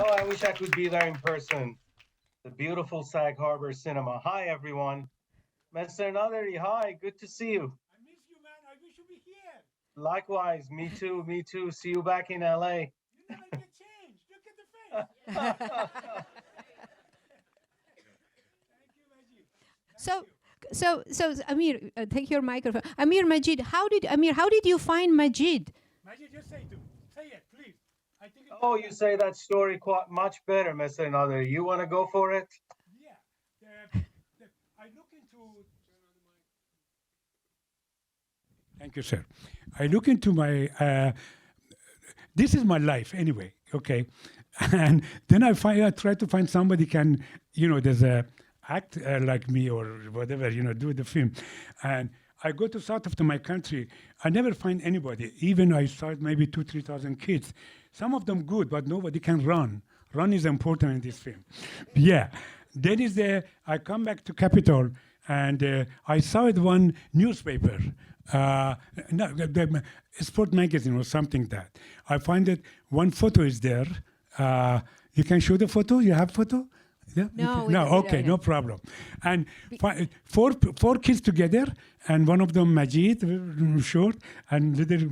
Oh, I wish I could be there in person. The beautiful Sag Harbor Cinema. Hi, everyone. Mr. Naderi, hi. Good to see you. I miss you, man. I wish you be here. Likewise, me too. Me too. See you back in LA. You never get changed. Look at the face. Thank you, Majid. Thank So, you. so Amir, take your microphone. Amir, how did you find Madjid? Majid, just say to me. Say it, please. I think it's Oh, you say that story quite much better, Mr. Naderi. You want to go for it? yeah. I look into. Thank you, sir. I look into my. This is my life anyway. Okay, and then I try to find somebody can, there's a act like me or whatever, do the film, and I go to south of my country. I never find anybody. Even I saw maybe 2,000-3,000 kids. Some of them good, but nobody can run. Run is important in this film. Yeah. Then is I come back to Capitol, and I saw it one newspaper, no, the sport magazine or something that. I find that one photo is there. You can show the photo? You have photo? Yeah? No, No, we okay, don't. no problem. And four kids together, and one of them Madjid, short, and little,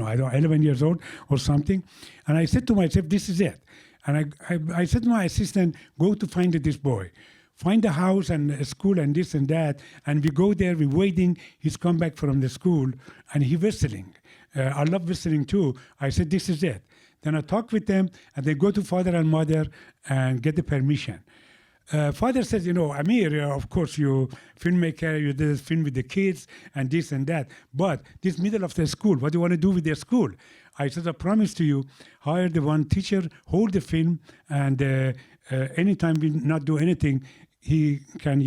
I don't know, 11 years old or something. And I said to myself, this is it. And I said to my assistant, go to find this boy. Find the house and a school and this and that. And we go there, we're waiting. He's come back from the school, and he whistling. I love whistling too. I said, this is it. Then I talk with them, and they go to father and mother and get the permission. Father says, Amir, of course, you filmmaker, you did this film with the kids and this and that. But this middle of the school, what do you want to do with the school? I said, I promise to you, hire the one teacher, hold the film, and anytime we not do anything, he can,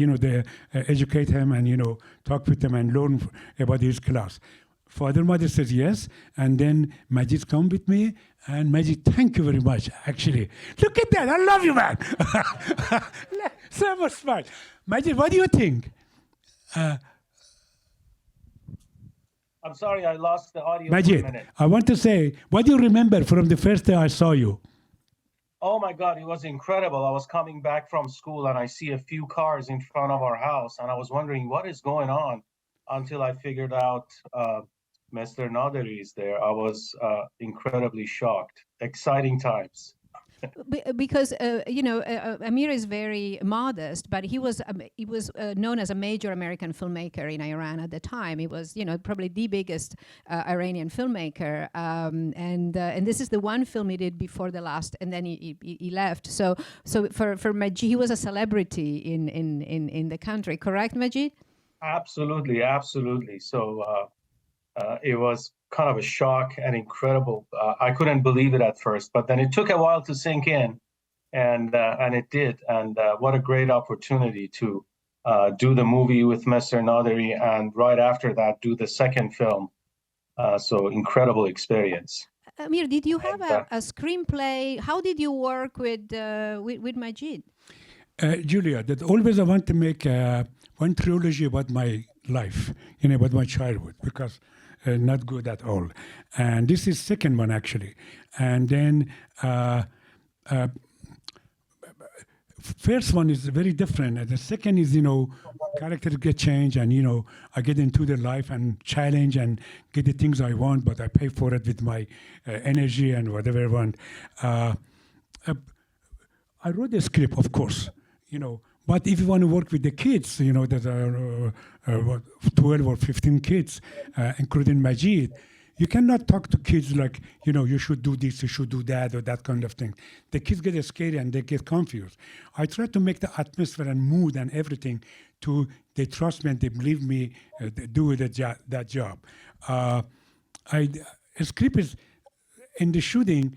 educate him and, talk with them and learn about his class. Father, mother says yes, and then Madjid come with me, and Madjid, thank you very much, actually. Look at that, I love you, man. So much smart. Madjid, what do you think? I'm sorry, I lost the audio for a Madjid, minute. I want to say, what do you remember from the first day I saw you? Oh my God, it was incredible. I was coming back from school and I see a few cars in front of our house, and I was wondering what is going on until I figured out Mr. Naderi is there. I was incredibly shocked. Exciting times. Because Amir is very modest, but he was known as a major American filmmaker in Iran at the time. He was probably the biggest Iranian filmmaker, and this is the one film he did before the last, and then he left. So for Madjid, he was a celebrity in the country. Correct, Madjid? Absolutely, absolutely. So it was kind of a shock and incredible. I couldn't believe it at first, but then it took a while to sink in, and it did. And what a great opportunity to do the movie with Mr. Naderi, and right after that, do the second film. So incredible experience. Amir, did you have And, a screenplay? How did you work with Madjid? Giulia, that always I want to make one trilogy about my life, about my childhood, because not good at all. And this is second one actually. And then first one is very different. And the second is, characters get changed, and I get into the life and challenge and get the things I want, but I pay for it with my energy and whatever I want. I wrote the script, of course, but if you want to work with the kids, that are 12 or 15 kids, including Madjid, you cannot talk to kids like, you should do this, you should do that, or that kind of thing. The kids get scared and they get confused. I try to make the atmosphere and mood and everything they trust me and they believe me, they do that job. A script is, in the shooting,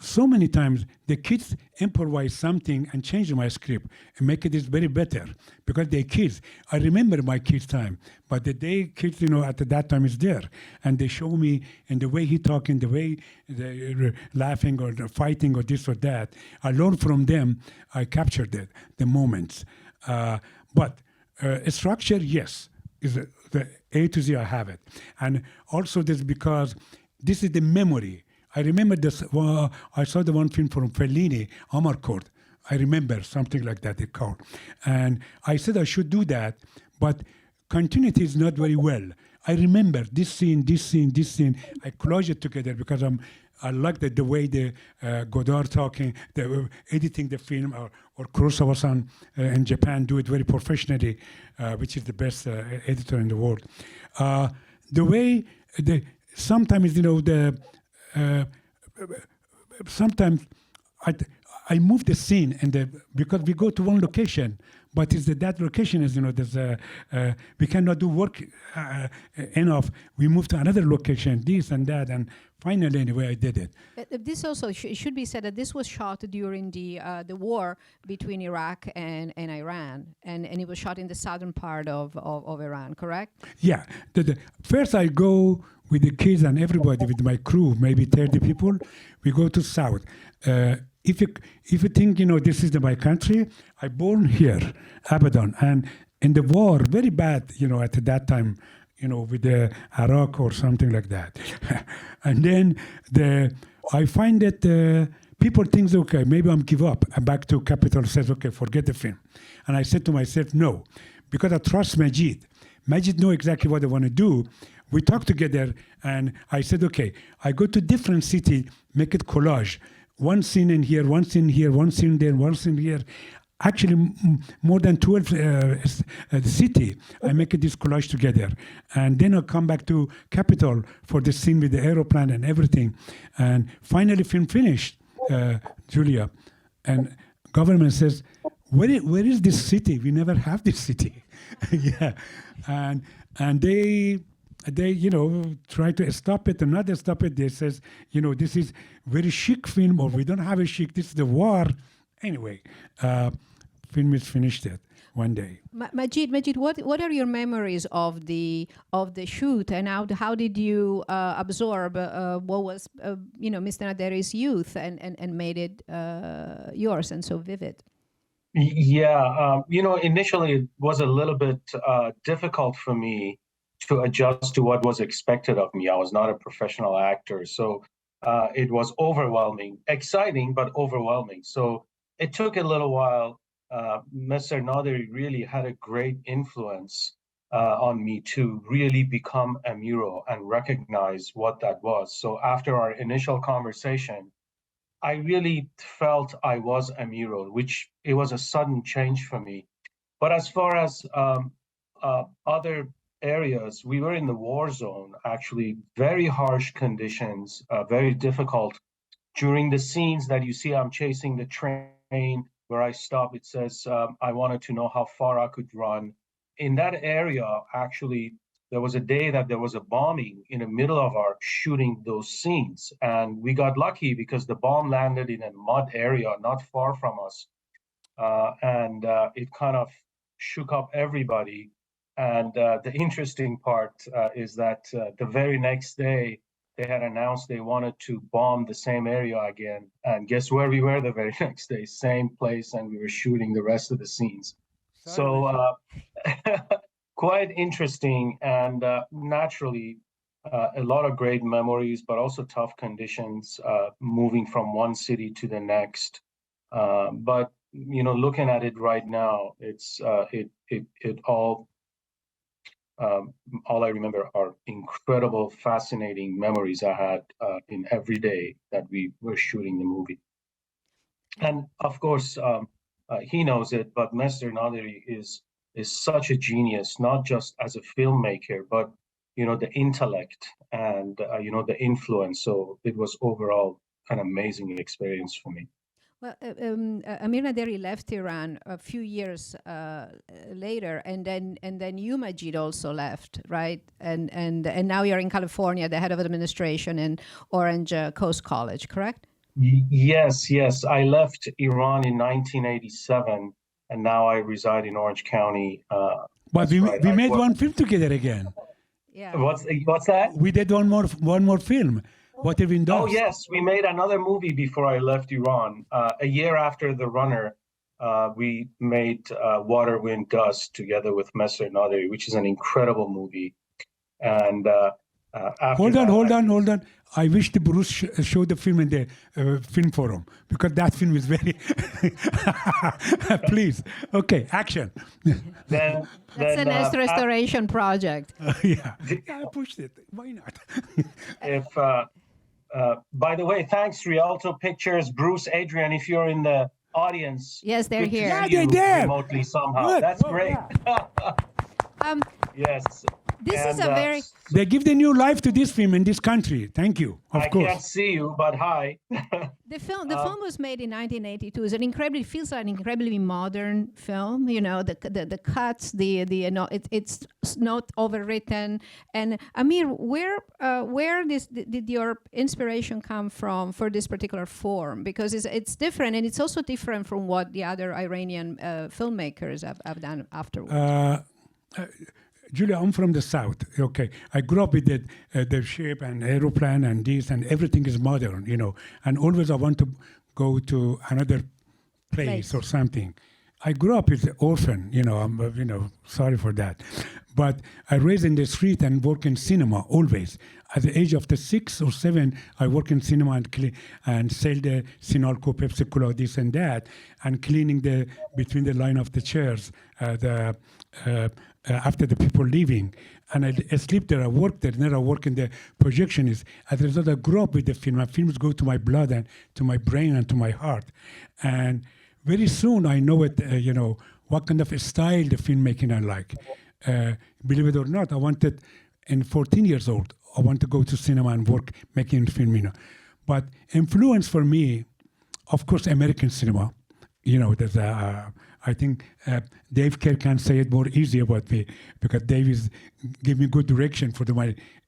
so many times the kids improvise something and change my script and make it very better because they're kids. I remember my kids' time, but the day kids, at that time is there, and they show me in the way he talking, the way they're laughing or they're fighting or this or that. I learn from them. I captured the moments. But structure, yes, is the A to Z. I have it, and also this because this is the memory. I remember this. I saw the one film from Fellini, Amarcord. I remember something like that it called, and I said I should do that, but continuity is not very well. I remember this scene, this scene, this scene. I close it together because I like the way the Godard talking, the editing the film, or Kurosawa-san in Japan do it very professionally, which is the best editor in the world. The way sometimes sometimes I move the scene because we go to one location, but that location is we cannot do work enough. We move to another location, this and that, and finally anyway I did it. This also it should be said that this was shot during the war between Iraq and Iran, and it was shot in the southern part of Iran, correct? Yeah. First I go with the kids and everybody, with my crew, maybe 30 people. We go to south. If you think this is my country, I born here, Abadan, and in the war, very bad, at that time, with the Iraq or something like that. And then I find that people think, okay, maybe I'm give up. I'm back to capital, says, okay, forget the film. And I said to myself, no, because I trust Madjid. Madjid know exactly what I want to do. We talk together, and I said, okay, I go to different city, make it collage. One scene in here, one scene here, one scene there, one scene here. Actually, more than 12 city. I make this collage together. And then I come back to Capitol for the scene with the aeroplane and everything. And finally, film finished, Giulia. And government says, where is this city? We never have this city. Yeah. And they try to stop it and not stop it. They says, this is very chic film, or we don't have a chic, this is the war. Anyway, film is finished it one day. Madjid, what are your memories of the shoot, and how did you absorb what was Mr. Naderi's youth and made it yours and so vivid? Yeah, initially it was a little bit difficult for me to adjust to what was expected of me. I was not a professional actor, so it was overwhelming, exciting, but overwhelming. So it took a little while. Mr. Naderi really had a great influence on me to really become a Miro and recognize what that was. So after our initial conversation, I really felt I was a Miro, which it was a sudden change for me. But as far as other areas, we were in the war zone, actually very harsh conditions, very difficult. During the scenes that you see, I'm chasing the train where I stop, it says, I wanted to know how far I could run. In that area, actually, there was a day that there was a bombing in the middle of our shooting those scenes. And we got lucky because the bomb landed in a mud area not far from us. And it kind of shook up everybody. And the interesting part is that the very next day, they had announced they wanted to bomb the same area again. And guess where we were the very next day? Same place, and we were shooting the rest of the scenes. So quite interesting, and naturally, a lot of great memories, but also tough conditions, moving from one city to the next. But looking at it right now, it's all I remember are incredible, fascinating memories I had in every day that we were shooting the movie. And of course, he knows it, but Mr. Naderi is such a genius, not just as a filmmaker, but the intellect and the influence. So it was overall an amazing experience for me. Well, Amir Naderi left Iran a few years later, and then you, Madjid, also left, right? And now you're in California, the head of administration in Orange Coast College, correct? Yes. I left Iran in 1987, and now I reside in Orange County. But we made one film together again. Yeah. What's that? We did one more film. What have been done? Oh yes, we made another movie before I left Iran. A year after The Runner, we made Water, Wind, Dust together with Mr. Naderi, which is an incredible movie. And after Hold that. on. I wish the Bruce showed the film in the film forum, because that film is very. Please, okay, action. Then, That's the next restoration project. Yeah, I pushed it. Why not? if by the way, thanks Rialto Pictures, Bruce, Adrian, if you're in the audience. Yes, they're good to here. see Yeah, you they're there. remotely somehow. Good. That's Oh, great. Yes. This is a very. They give the new life to this film in this country. Thank you. Of I course. can't see you, but hi. The film was made in 1982. It's it feels like an incredibly modern film. You know, the cuts, it's not overwritten. And Amir, where did your inspiration come from for this particular form? Because it's different, and it's also different from what the other Iranian filmmakers have done afterwards. Giulia, I'm from the South. Okay, I grew up with the ship and aeroplane and this, and everything is modern, you know. And always I want to go to another place or something. I grew up as an orphan, you know. I'm, sorry for that, but I raised in the street and work in cinema always. At the age of the 6 or 7, I work in cinema and sell the Sinalco, Pepsi Cola, this and that, and cleaning the between the line of the chairs. After the people leaving, and I sleep there, I work there, then I work in the projectionist. As a result, I grew up with the film. My films go to my blood and to my brain and to my heart. And very soon I know it, what kind of a style the filmmaking I like. Believe it or not, I wanted, in 14 years old, I want to go to cinema and work making film, But influence for me, of course, American cinema. There's I think Dave Kerr can say it more easy about me, because Dave is give me good direction for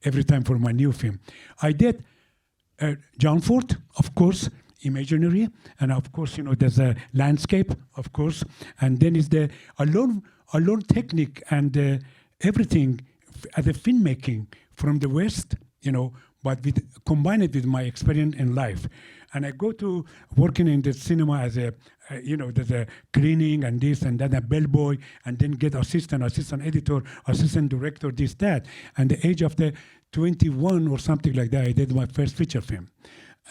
every time for my new film. I did John Ford, of course, imaginary, and of course, there's a landscape, of course, and then is the alone technique and everything as a filmmaking from the West, but combine it with my experience in life. And I go to working in the cinema as there's a cleaning and this and that, a bellboy, and then get assistant editor, assistant director, this, that. And the age of the 21 or something like that, I did my first feature film.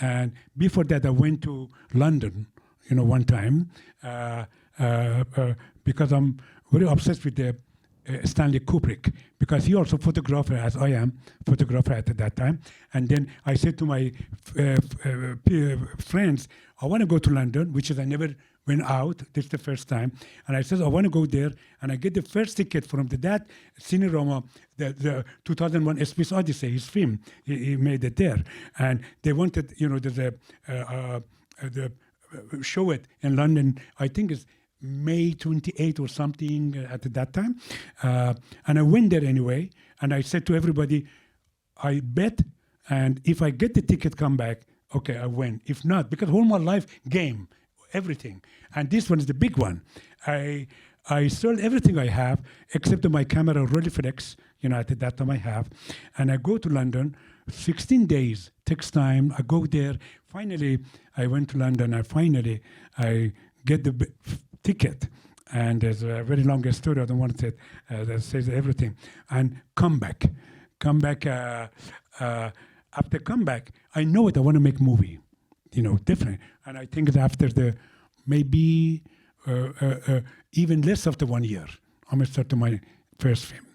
And before that, I went to London, one time, because I'm very obsessed with the Stanley Kubrick, because he also photographer as I am, photographer at that time. And then I said to my friends, I want to go to London, which is I never went out. This is the first time. And I said, I want to go there. And I get the first ticket from that Cinerama, the 2001 A Space Odyssey, his film. He made it there. And they wanted, there's the show it in London, I think it's May 28 or something at that time. And I went there anyway. And I said to everybody, I bet, and if I get the ticket, come back, okay, I win. If not, because all my life, game, everything. And this one is the big one. I sold everything I have, except my camera Rolleiflex, at that time I have. And I go to London, 16 days, takes time. I go there. Finally, I went to London, and finally, I get the ticket, and there's a very long story. I don't want to say that says everything. And come back. After comeback, I know it. I want to make movie, different. And I think that after the maybe even less after 1 year, I'm gonna start my first film.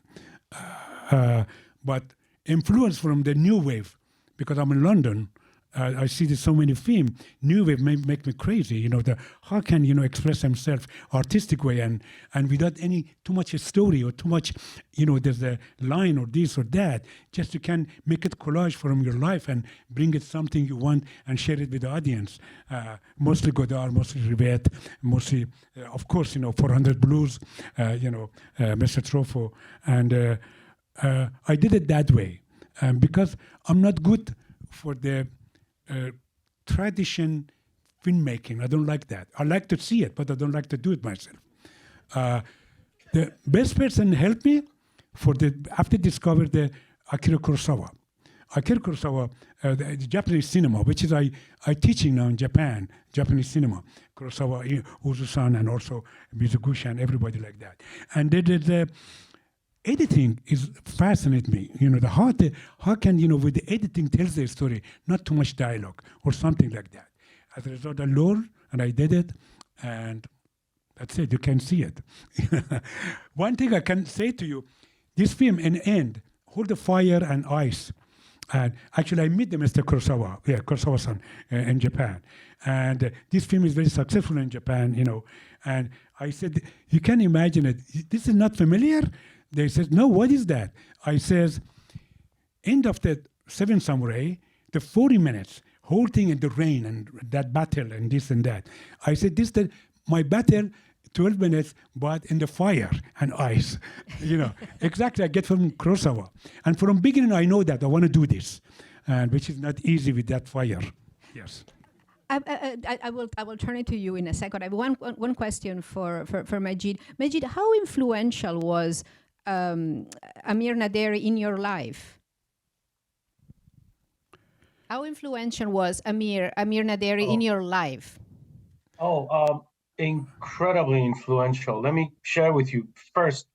But influence from the new wave, because I'm in London. I see there's so many films. New wave make me crazy. How can express himself artistic way and without any too much a story or too much, there's a line or this or that. Just you can make it collage from your life and bring it something you want and share it with the audience. Mostly Godard, mostly Rivette, mostly, of course, 400 Blues, Mr. Truffaut, and I did it that way because I'm not good for the tradition filmmaking. I don't like that. I like to see it, but I don't like to do it myself. The best person helped me after discovered the Akira Kurosawa. Akira Kurosawa, the Japanese cinema, which is I teaching now in Japan, Japanese cinema. Kurosawa, Uzu-san, and also Mizoguchi and everybody like that. And they did editing is fascinates me. How can with the editing tells the story, not too much dialogue or something like that. As a result, I learned and I did it, and that's it. You can see it. One thing I can say to you, this film in end, Hold the Fire and Ice. And actually, I met the Mr. Kurosawa, Kurosawa-san, in Japan. And this film is very successful in Japan, And I said, you can imagine it. This is not familiar? They said, no, what is that? I says, end of the Seven Samurai, the 40 minutes, whole thing in the rain and that battle and this and that. I said, my battle, 12 minutes, but in the fire and ice. Exactly, I get from Kurosawa. And from beginning, I know that I want to do this, and which is not easy with that fire. Yes. I will turn it to you in a second. I have one question for Madjid. Madjid, how influential was Amir Naderi in your life? How influential was Amir Naderi in your life? Incredibly influential. Let me share with you first.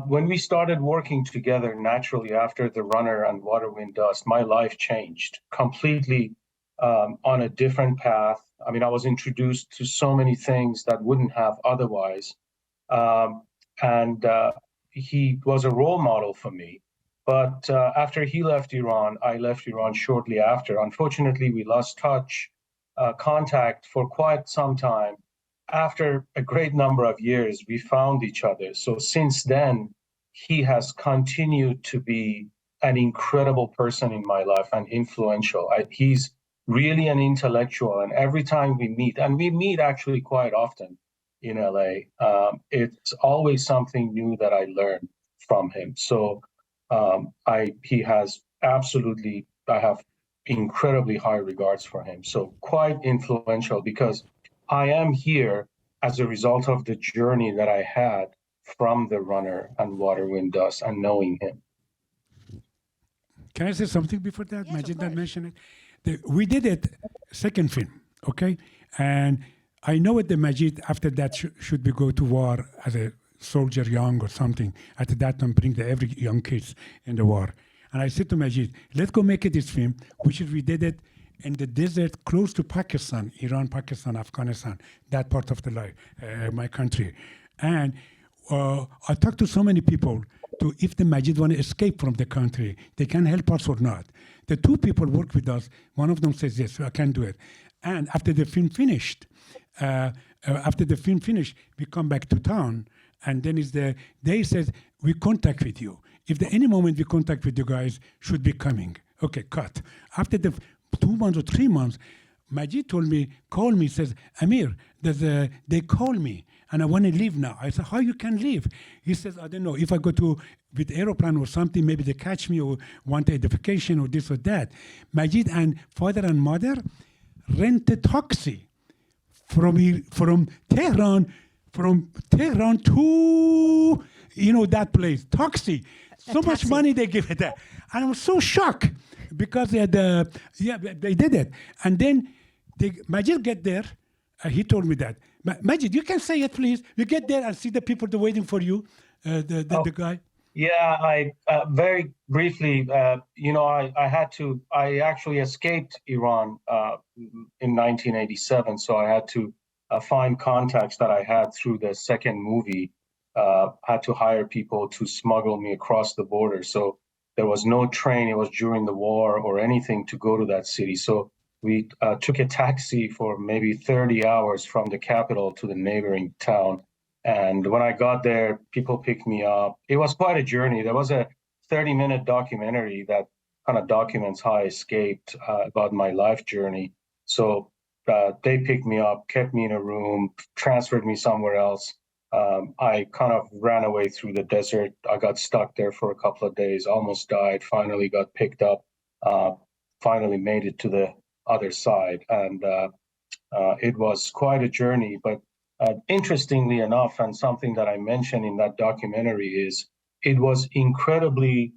When we started working together, naturally after The Runner and Water, Wind, Dust, my life changed completely, on a different path. I mean, I was introduced to so many things that wouldn't have otherwise. And he was a role model for me. But after he left Iran, I left Iran shortly after. Unfortunately, we lost contact for quite some time. After a great number of years, we found each other. So since then, he has continued to be an incredible person in my life and influential. He's really an intellectual. And every time we meet, and we meet actually quite often in LA, it's always something new that I learn from him. So he has absolutely, I have incredibly high regards for him. So quite influential, because I am here as a result of the journey that I had from The Runner and Water, Wind, Dust, and knowing him. Can I say something before that? Yes, Madjid not mention it. We did it second film, okay? And I know that the Madjid after that should be go to war as a soldier young or something. At that time, bring every young kids in the war. And I said to Madjid, let's go make it this film, which is we did it in the desert close to Pakistan, Iran, Pakistan, Afghanistan, that part of the life, my country. And I talked to so many people to if the Madjid want to escape from the country, they can help us or not. The two people work with us. One of them says, yes, I can do it. And after the film finished, we come back to town. And then they said, we contact with you. If there any moment we contact with you guys, should be coming. Okay, cut. After the 2 months or 3 months, Madjid called me, says, Amir, they call me and I want to leave now. I said, how you can leave? He says, I don't know, if I go with aeroplane or something, maybe they catch me or want identification or this or that. Madjid and father and mother rented taxi from Tehran to, that place, taxi. So much money they give it there. And I was so shocked because they did it. And then Madjid get there. He told me that. Madjid, you can say it, please. You get there and see the people that are waiting for you, the guy. Yeah, I very briefly, I actually escaped Iran in 1987. So I had to find contacts that I had through the second movie. Had to hire people to smuggle me across the border. So there was no train. It was during the war or anything to go to that city. So we took a taxi for maybe 30 hours from the capital to the neighboring town. And when I got there, people picked me up. It was quite a journey. There was a 30-minute documentary that kind of documents how I escaped about my life journey. So they picked me up, kept me in a room, transferred me somewhere else. I kind of ran away through the desert. I got stuck there for a couple of days, almost died, finally got picked up, finally made it to the other side. And it was quite a journey. But interestingly enough, and something that I mentioned in that documentary is it was incredibly,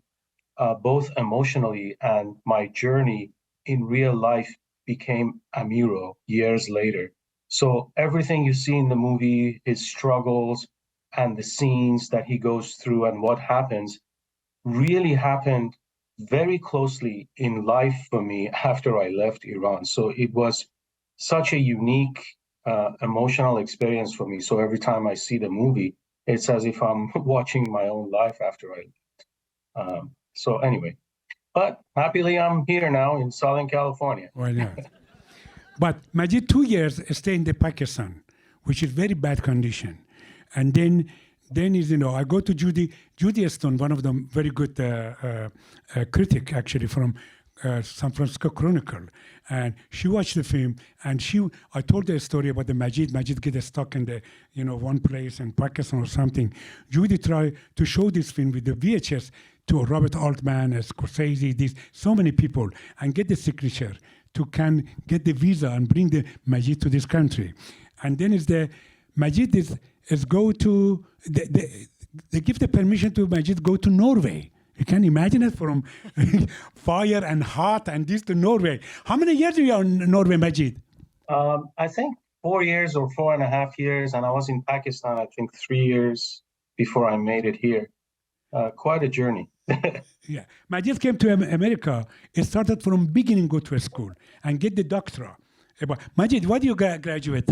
both emotionally and my journey in real life became Amiro years later. So everything you see in the movie, his struggles, and the scenes that he goes through and what happens really happened very closely in life for me after I left Iran. So it was such a unique emotional experience for me. So every time I see the movie, it's as if I'm watching my own life after I left. So anyway, but happily I'm here now in Southern California. Why not? But Madjid 2 years stay in the Pakistan, which is very bad condition. And then is, I go to Judy Stone, one of them very good critic actually from San Francisco Chronicle, and she watched the film, and I told her a story about the Madjid get stuck in the one place in Pakistan or something. Judy tried to show this film with the VHS to Robert Altman, Scorsese, so many people, and get the signature to can get the visa and bring the Madjid to this country. And then is the Madjid is go to they give the permission to Madjid go to Norway. You can imagine it, from fire and hot and this to Norway. How many years are you in Norway, Madjid? I think 4 years or 4.5 years, and I was in Pakistan, I think 3 years before I made it here. Quite a journey. Yeah, Madjid came to America. It started from beginning, go to a school and get the doctorate. Madjid, what do you graduate?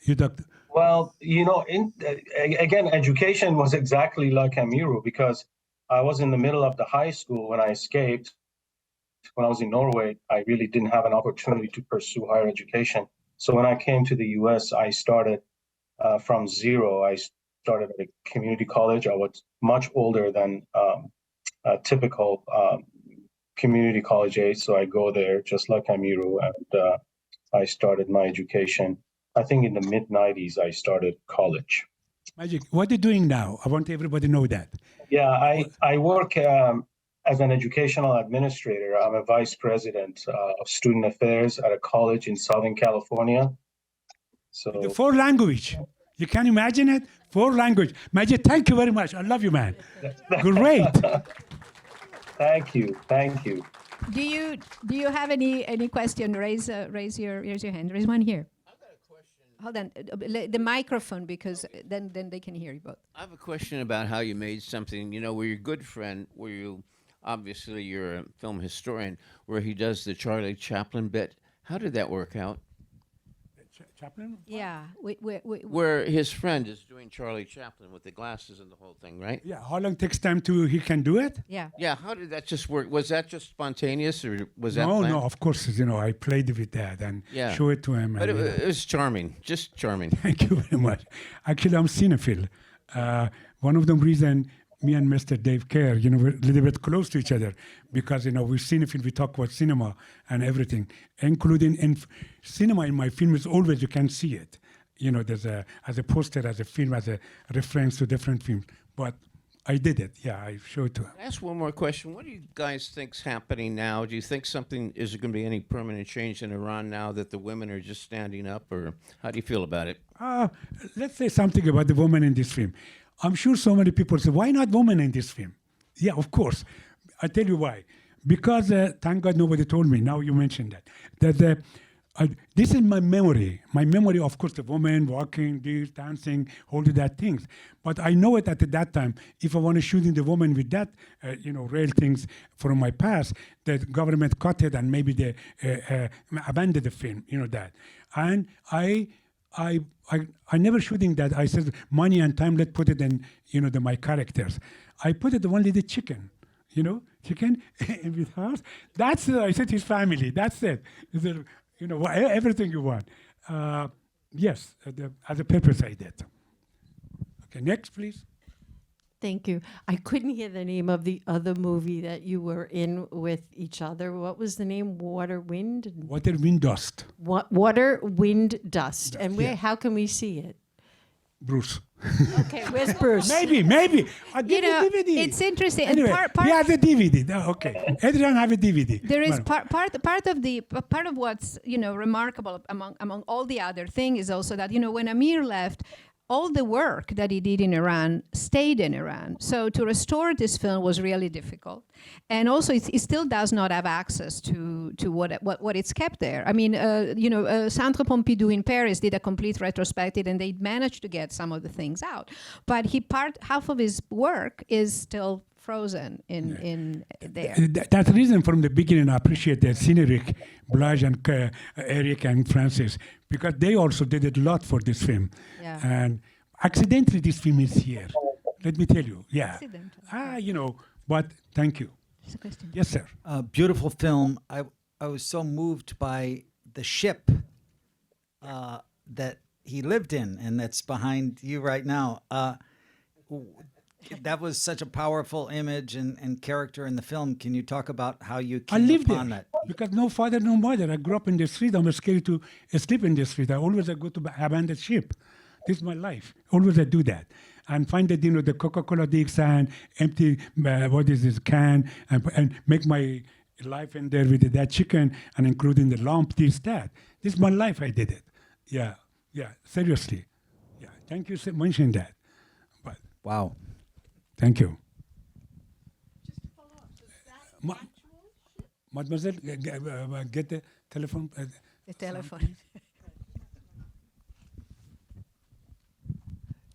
You doctor? Well, again, education was exactly like Amiru, because I was in the middle of the high school when I escaped. When I was in Norway, I really didn't have an opportunity to pursue higher education. So when I came to the US, I started from zero. I started at a community college. I was much older than a typical community college age. So I go there just like Amiru, and I started my education. I think in the mid-90s, I started college. Madjid, what are you doing now? I want everybody to know that. Yeah, I work as an educational administrator. I'm a vice president of student affairs at a college in Southern California. So the 4 language. You can imagine it? 4 language. Madjid, thank you very much. I love you, man. Great. Thank you. Do you have any question? Raise your hand. Raise one here. Hold on, the microphone, because then they can hear you both. I have a question about how you made something, where your good friend, obviously you're a film historian, where he does the Charlie Chaplin bit. How did that work out? Chaplin? Yeah. Where his friend is doing Charlie Chaplin with the glasses and the whole thing, right? Yeah, how long takes time he can do it? Yeah. Yeah, how did that just work? Was that just spontaneous, or was that No, planned? no, of course, I played with that and show it to him. But and, it was charming, just charming. Thank you very much. Actually, I'm cinephile. One of the reasons me and Mr. Dave Kerr, we're a little bit close to each other, because, we're cinephile, we talk about cinema and everything, including in cinema in my film is always, you can see it. There's as a poster, as a film, as a reference to different films. But I did it. Yeah, I showed it to him. Ask one more question. What do you guys think's happening now? Do you think is there going to be any permanent change in Iran now that the women are just standing up, or how do you feel about it? Let's say something about the woman in this film. I'm sure so many people say, why not women in this film? Yeah, of course. I tell you why. Because, thank God nobody told me, now you mentioned that this is my memory. My memory, of course, the woman walking, this, dancing, all of that things. But I know it at that time, if I want to shoot in the woman with that, real things from my past, the government cut it and maybe they abandoned the film, that. And I never shooting that. I said money and time. Let's put it in my characters. I put it only the chicken, chicken with house. That's it. I said his family. That's it. Everything you want. Yes, as a purpose I did. Okay, next, please. Thank you. I couldn't hear the name of the other movie that you were in with each other. What was the name? Water, Wind? Water, Wind, Dust. Water, Wind, Dust. And where? Yeah. How can we see it? Bruce. Okay, where's Bruce? maybe. I'll give you DVD. It's interesting. Anyway, he has a DVD. Okay. Adrian have a DVD. There is Well, part of what's remarkable among all the other thing is also that when Amir left, all the work that he did in Iran stayed in Iran. So to restore this film was really difficult. And also, it still does not have access to what it's kept there. I mean, Centre Pompidou in Paris did a complete retrospective, and they managed to get some of the things out. But half of his work is still frozen in there. That's the reason from the beginning I appreciate that Cynric, Blaž, and Eric and Francis, because they also did a lot for this film. Yeah. And accidentally, this film is here. Let me tell you. Yeah. Accidentally. But thank you. It's a question. Yes, sir. Beautiful film. I was so moved by the ship that he lived in, and that's behind you right now. That was such a powerful image and character in the film. Can you talk about how you I came lived upon there that? because no father, no mother. I grew up in the street. I'm scared to sleep in the street. I always go to abandoned ship. This is my life. Always I do that. And find the Coca-Cola dicks and empty, can, and make my life in there with that chicken and including the lamp, this, that. This is my life. I did it. Yeah, seriously. Yeah, thank you for mentioning that. But Wow. thank you. Just to follow up, was that Mademoiselle, get the telephone. The telephone.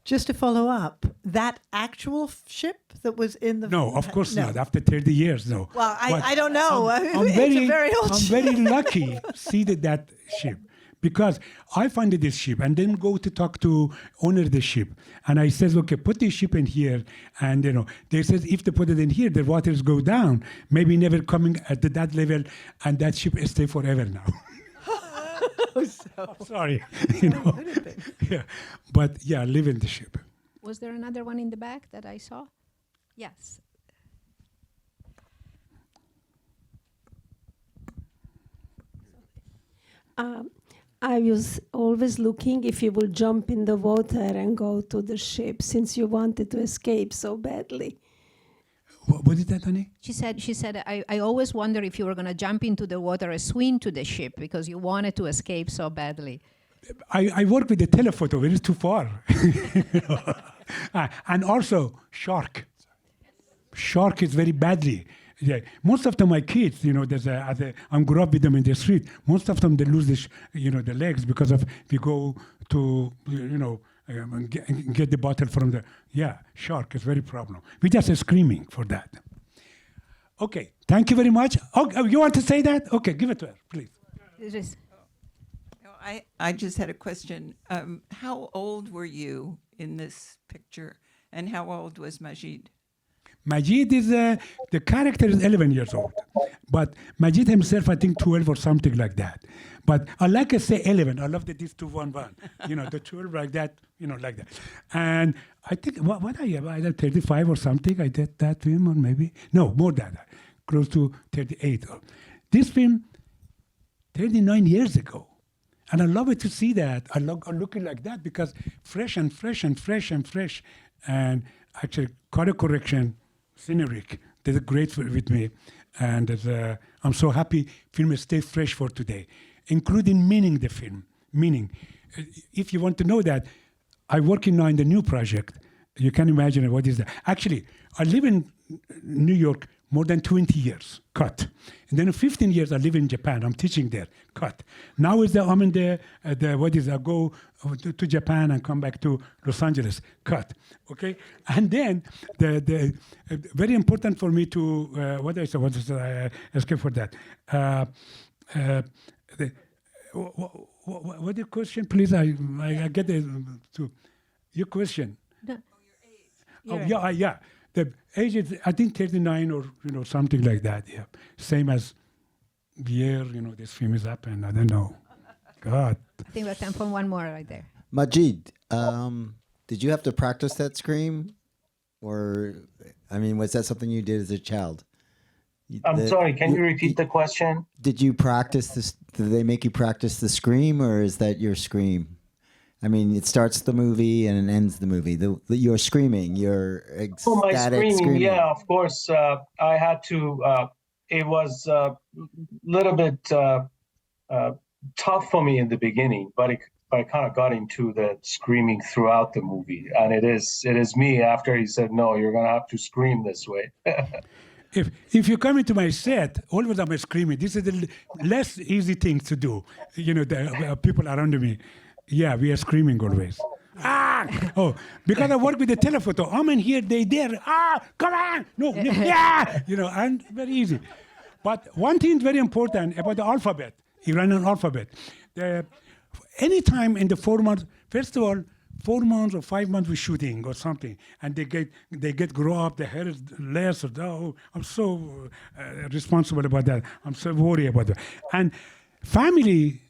Just to follow up, that actual ship that was in the... No, of course No. not. After 30 years, no. Well, But I don't know. I'm It's very, a very old I'm ship. very lucky see that ship because I funded this ship and then go to talk to owner the ship. And I says, okay, put this ship in here. And, they says, if they put it in here, the waters go down, maybe never coming at that level. And that ship stay forever now. Sorry. Yeah. But yeah, live in the ship. Was there another one in the back that I saw? Yes. I was always looking if you will jump in the water and go to the ship since you wanted to escape so badly. What is that, honey? She said, I always wonder if you were going to jump into the water or swim to the ship because you wanted to escape so badly. I work with the telephoto. It is too far. And also shark. Shark is very badly. Yeah. Most of them, my kids, I'm grew up with them in the street. Most of them, they lose the legs because of we go to, get the bottle from the, shark is very problem. We just screaming for that. Okay, thank you very much. Oh, you want to say that? Okay, give it to her, please. It is. No, I just had a question. How old were you in this picture, and how old was Madjid? Madjid is, the character is 11 years old. But Madjid himself, I think 12 or something like that. But I like to say 11. I love that this 211. The 12 like that, like that. And I think, what I have, either 35 or something, I did that film, or maybe, no, more than that, close to 38. This film, 39 years ago. And I love it to see that. I'm looking like that because fresh and fresh and fresh and fresh. And actually, color correction, Cynric did a great with me. And I'm so happy film stay fresh for today, including meaning the film. Meaning, if you want to know that, I'm working now in the new project. You can imagine what is that. Actually, I live in New York more than 20 years, cut. And then 15 years I live in Japan. I'm teaching there, cut. Now I'm in I go to Japan and come back to Los Angeles, cut. Okay? And then the very important for me to, what is escape for that? What the question, please? I get to your question. No. Yeah. The age is, I think, 39 or something like that. Yeah, same as the year this film is up, and I don't know. God. I think we're time for one more right there. Madjid, did you have to practice that scream, or was that something you did as a child? I'm sorry. Can you repeat the question? Did you practice this? Did they make you practice the scream, or is that your scream? It starts the movie and it ends the movie. You're screaming. You're ecstatic my screaming. Screaming. Yeah, of course. I had to. It was a little bit tough for me in the beginning, but I kind of got into the screaming throughout the movie, and it is me after he said, "No, you're gonna have to scream this way." If you come into my set, all of them are screaming. This is the less easy thing to do. You know, the people around me, yeah, we are screaming always. Ah! Oh, because I work with the telephoto. I'm in here, they there. Ah! Come on! No, yeah! You know, and very easy. But one thing is very important about the alphabet, Iranian alphabet. Anytime in the 4 months, first of all, 4 months or 5 months we're shooting or something, and they get grow up, the hair is less. Or, oh, I'm so responsible about that. I'm so worried about that. And family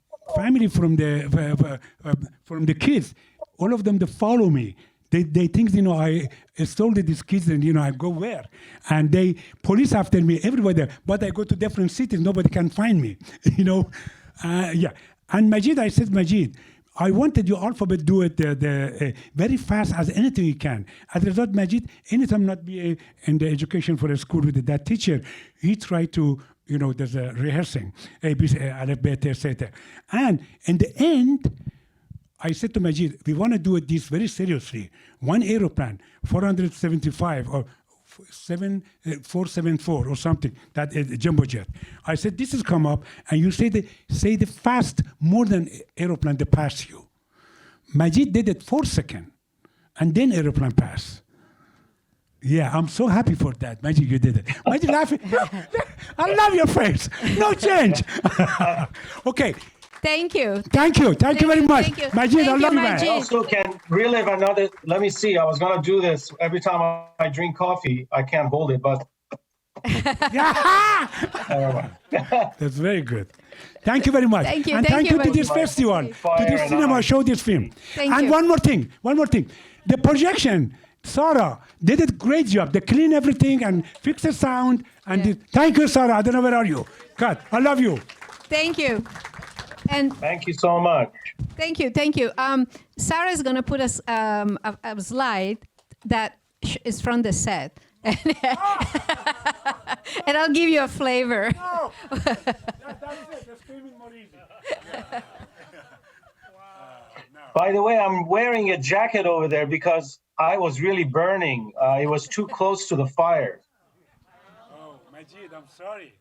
from the kids, all of them they follow me. They think, you know, I stole these kids and, you know, I go where? And they police after me everywhere. But I go to different cities, nobody can find me, you know. Yeah. And Madjid, I said, Madjid, I wanted your alphabet do it very fast as anything you can. As a result, Madjid, anytime not be in the education for a school with that teacher, he tried to, you know, there's a rehearsing, A, B, C, Aleph, B, T, C, T. And in the end, I said to Madjid, we want to do this very seriously. One aeroplane, 475 or 474 or something, that jumbo jet. I said, this has come up, and you say the fast more than aeroplane that pass you. Madjid did it 4 seconds, and then aeroplane pass. Yeah, I'm so happy for that. Madjid, you did it. Madjid laughing. I love your face. No change. Okay. Thank you. Thank you very much. Thank you. Madjid, I love you, man. I also can relive another. Let me see. I was going to do this every time I drink coffee. I can't hold it, but. That's very good. Thank you very much. Thank you. And thank you to this festival, to this cinema, show this film. And one more thing. The projection, Sarah did a great job. They clean everything and fix the sound. And thank you, Sarah. I don't know where are you. God, I love you. Thank you. And thank you so much. Thank you. Sarah is going to put us a slide that is from the set. And I'll give you a flavor. Oh, that's it. That's screaming more easy. By the way, I'm wearing a jacket over there because I was really burning. It was too close to the fire. Oh, Madjid, I'm sorry.